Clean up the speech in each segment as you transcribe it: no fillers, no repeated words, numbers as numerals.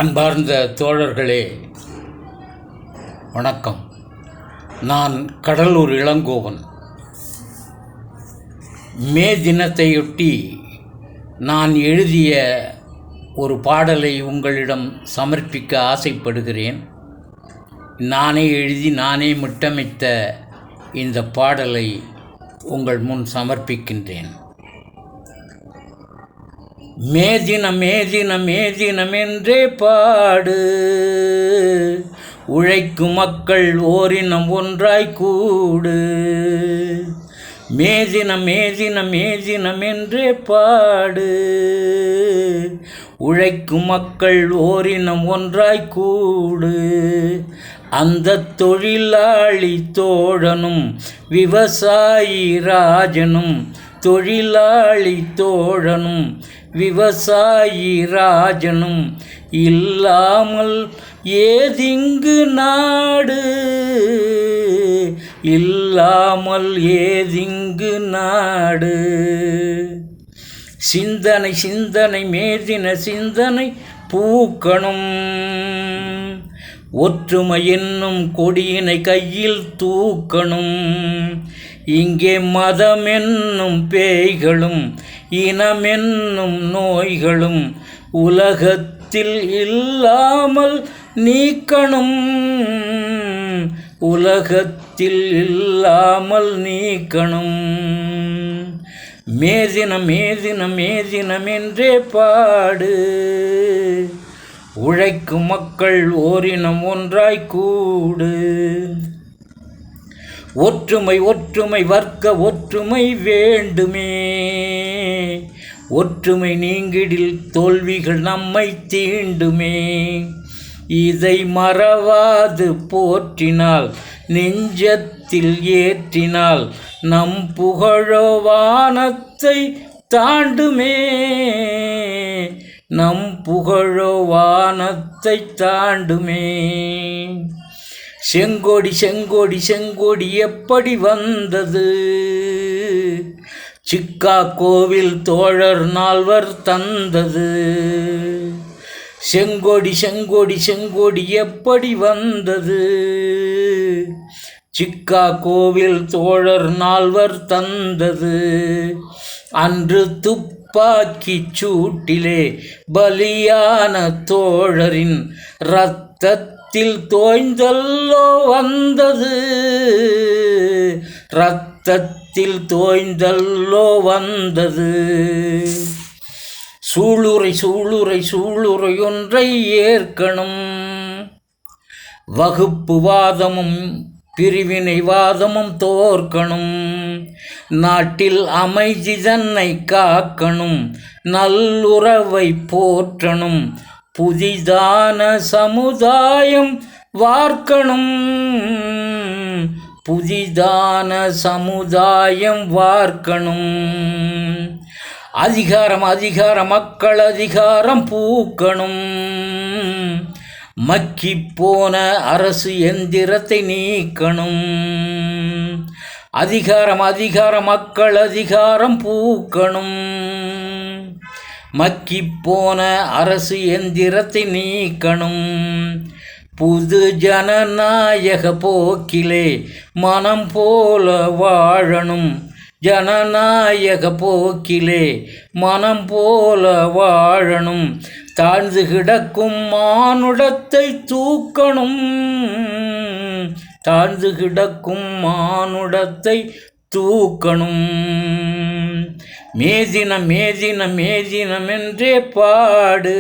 அன்பார்ந்த தோழர்களே வணக்கம். நான் கடலூர் இளங்கோவன். மே தினத்தையொட்டி நான் எழுதிய ஒரு பாடலை உங்களிடம் சமர்ப்பிக்க ஆசைப்படுகிறேன். நானே எழுதி நானே முட்டமைத்த இந்த பாடலை உங்கள் முன் சமர்ப்பிக்கின்றேன். மேதினம் மேதினம் மேதினம் என்றே பாடு, உழைக்கும் மக்கள் ஓரினம் ஒன்றாய் கூடு. மேதினம் மேதினம் மேதினம் என்றே பாடு, உழைக்கும் மக்கள் ஓரினம் ஒன்றாய் கூடு. அந்த தொழிலாளி தோழனும் விவசாயி ராஜனும், தொழிலாளி தோழனும் விவசாயி ராஜனும் இல்லாமல் ஏதிங்கு நாடு, இல்லாமல் ஏதிங்கு நாடு. சிந்தனை சிந்தனை மேதின சிந்தனை பூக்கணும், ஒற்றுமை என்னும் கொடியினை கையில் தூக்கணும். இங்கே மதம் என்னும் பேய்களும் இனமென்னும் நோய்களும் உலகத்தில் இல்லாமல் நீக்கணும், உலகத்தில் இல்லாமல் நீக்கணும். மேதினம் மேதினம் மேதினம் என்றே பாடு, உழைக்கும் மக்கள் ஓரினம் ஒன்றாய் கூடு. ஒற்றுமை ஒற்றுமை வர்க்க ஒற்றுமை வேண்டுமே, ஒற்றுமை நீங்கிடில் தோல்விகள் நம்மை தீண்டுமே. இதை மறவாது போற்றினால் நெஞ்சத்தில் ஏற்றினால் நம் புகழோ வானத்தை தாண்டுமே, நம் புகழோ வானத்தை தாண்டுமே. செங்கோடி செங்கோடி செங்கோடி எப்படி வந்தது, சிக்கா கோவில் தோழர் நால்வர் தந்தது. செங்கோடி செங்கோடி செங்கோடி எப்படி வந்தது, சிக்கா கோவில் தோழர் நால்வர் தந்தது. அன்று துப்பாக்கி சூட்டிலே பலியான தோழரின் இரத்தத்தில் தோய்ந்தல்லோ வந்தது, இரத்தத்தில் தோய்ந்தல்லோ வந்தது. சூளுரை சூளுரை சூளுரை ஒன்றை ஏற்கணும், வகுப்பு வாதமும் பிரிவினை வாதமும் தோற்கணும். நாட்டில் அமைதி தன்னை காக்கணும், நல்லுறவை போற்றணும். புதிதான சமுதாயம் வார்க்கணும், புதிதான சமுதாயம் வார்க்கணும். அதிகாரம் அதிகாரம் மக்கள் அதிகாரம் பூக்கணும், மக்கி போன அரசு எந்திரத்தை நீக்கணும். அதிகாரம் அதிகாரம் மக்கள் அதிகாரம் பூக்கணும், மக்கி போன அரசு எந்திரத்தை நீக்கணும். புது ஜனநாயக போக்கிலே மனம் போல வாழணும், ஜனநாயக போக்கிலே மனம் போல வாழணும். தாழ்ந்து கிடக்கும் மானுடத்தை தூக்கணும், தாழ்ந்து கிடக்கும் மானுடத்தை தூக்கணும். மேதினம் மேதினம் மேதினம் என்றே பாடு,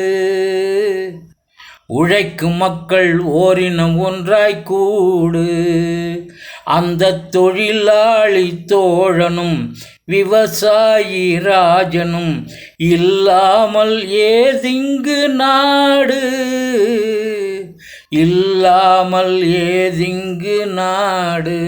உழைக்கும் மக்கள் ஓரினம் ஒன்றாய் கூடு. அந்த தொழிலாளி தோழனும் விவசாயி ராஜனும் இல்லாமல் ஏதிங்கு நாடு, இல்லாமல் ஏதிங்கு நாடு.